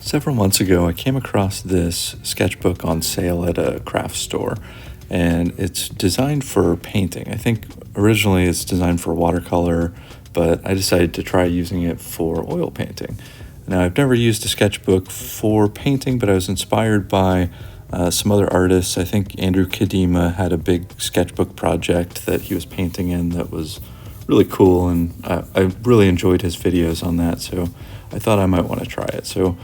Several months ago, I came across this sketchbook on sale at a craft store, and it's designed for painting. I think originally it's designed for watercolor, but I decided to try using it for oil painting. Now, I've never used a sketchbook for painting, but I was inspired by some other artists. I think Andrew Cadmium had a big sketchbook project that he was painting in that was really cool, and I really enjoyed his videos on that, so I thought I might want to try it. So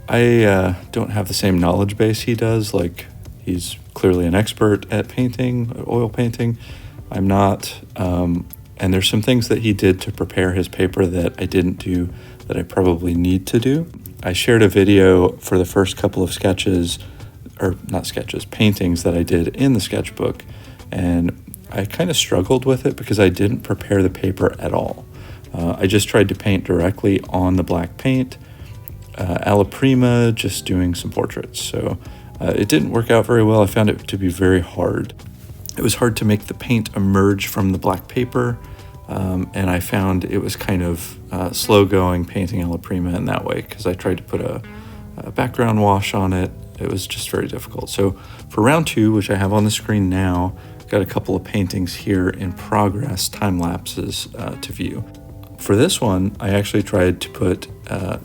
I don't have the same knowledge base he does. Like, he's clearly an expert at painting, oil painting. I'm not, and there's some things that he did to prepare his paper that I didn't do that I probably need to do. I shared a video for the first couple of sketches, or not sketches, paintings that I did in the sketchbook, and I kind of struggled with it because I didn't prepare the paper at all. I just tried to paint directly on the black paint, alla prima, just doing some portraits. So it didn't work out very well. I found it to be very hard. It was hard to make the paint emerge from the black paper, and I found it was kind of slow going painting alla prima in that way because I tried to put a background wash on it. It was just very difficult. So for round 2, which I have on the screen now, I've got a couple of paintings here in progress, time lapses to view. For this one, I actually tried to put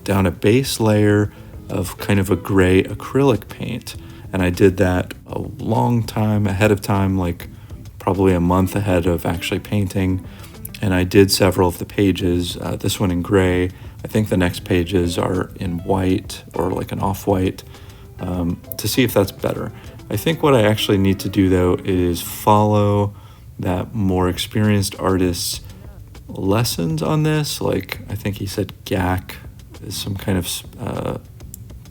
down a base layer of kind of a gray acrylic paint, and I did that a long time ahead of time, like probably a month ahead of actually painting, and I did several of the pages, this one in gray. I think the next pages are in white or like an off-white, to see if that's better. I think what I actually need to do, though, is follow that more experienced artist's lessons on this. Like, I think he said GAC is some kind of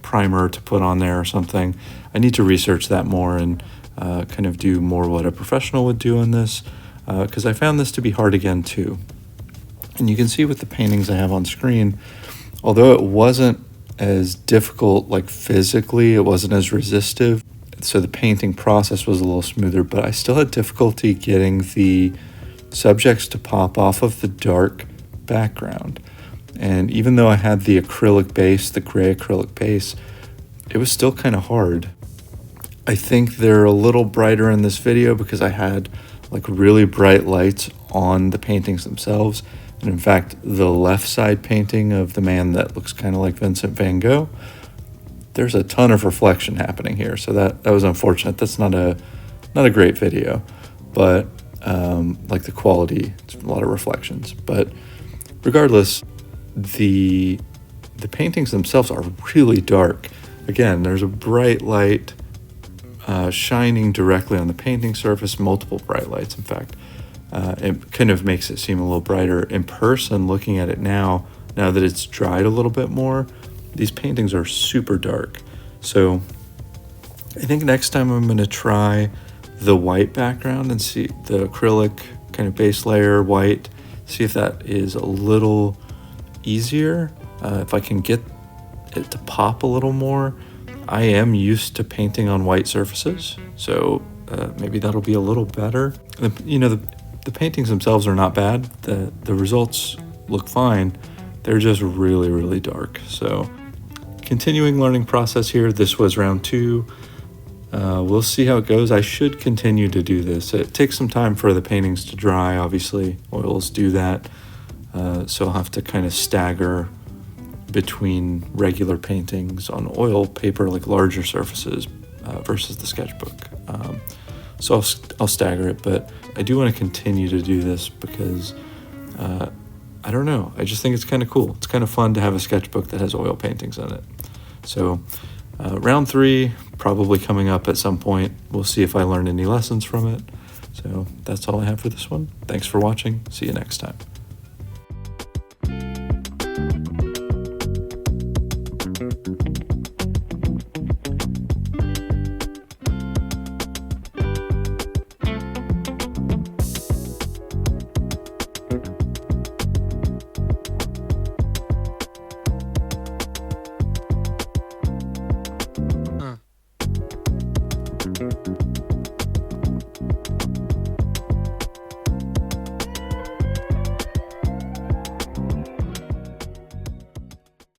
primer to put on there or something. I need to research that more and kind of do more what a professional would do on this, because I found this to be hard again too. And you can see with the paintings I have on screen, although it wasn't as difficult, like physically, it wasn't as resistive, so the painting process was a little smoother, but I still had difficulty getting the subjects to pop off of the dark background. And even though I had the acrylic base, the gray acrylic base, it was still kind of hard. I think they're a little brighter in this video because I had like really bright lights on the paintings themselves. And in fact, the left side painting of the man that looks kind of like Vincent van Gogh, there's a ton of reflection happening here. So that was unfortunate. That's not a great video, but like the quality, it's a lot of reflections. But regardless, the paintings themselves are really dark. Again, there's a bright light shining directly on the painting surface, multiple bright lights, in fact. It kind of makes it seem a little brighter. In person, looking at it now that it's dried a little bit more, these paintings are super dark. So I think next time I'm going to try the white background and see the acrylic kind of base layer white, see if that is a little easier, if I can get it to pop a little more. I am used to painting on white surfaces, so maybe that'll be a little better. The paintings themselves are not bad. The results look fine. They're just really, really dark. So continuing learning process here. This was round 2. We'll see how it goes. I should continue to do this. It takes some time for the paintings to dry, obviously. Oils do that. So I'll have to kind of stagger between regular paintings on oil paper, like larger surfaces, versus the sketchbook. So I'll stagger it, but I do want to continue to do this because, I don't know, I just think it's kind of cool. It's kind of fun to have a sketchbook that has oil paintings in it. So round 3, probably coming up at some point. We'll see if I learned any lessons from it. So that's all I have for this one. Thanks for watching. See you next time.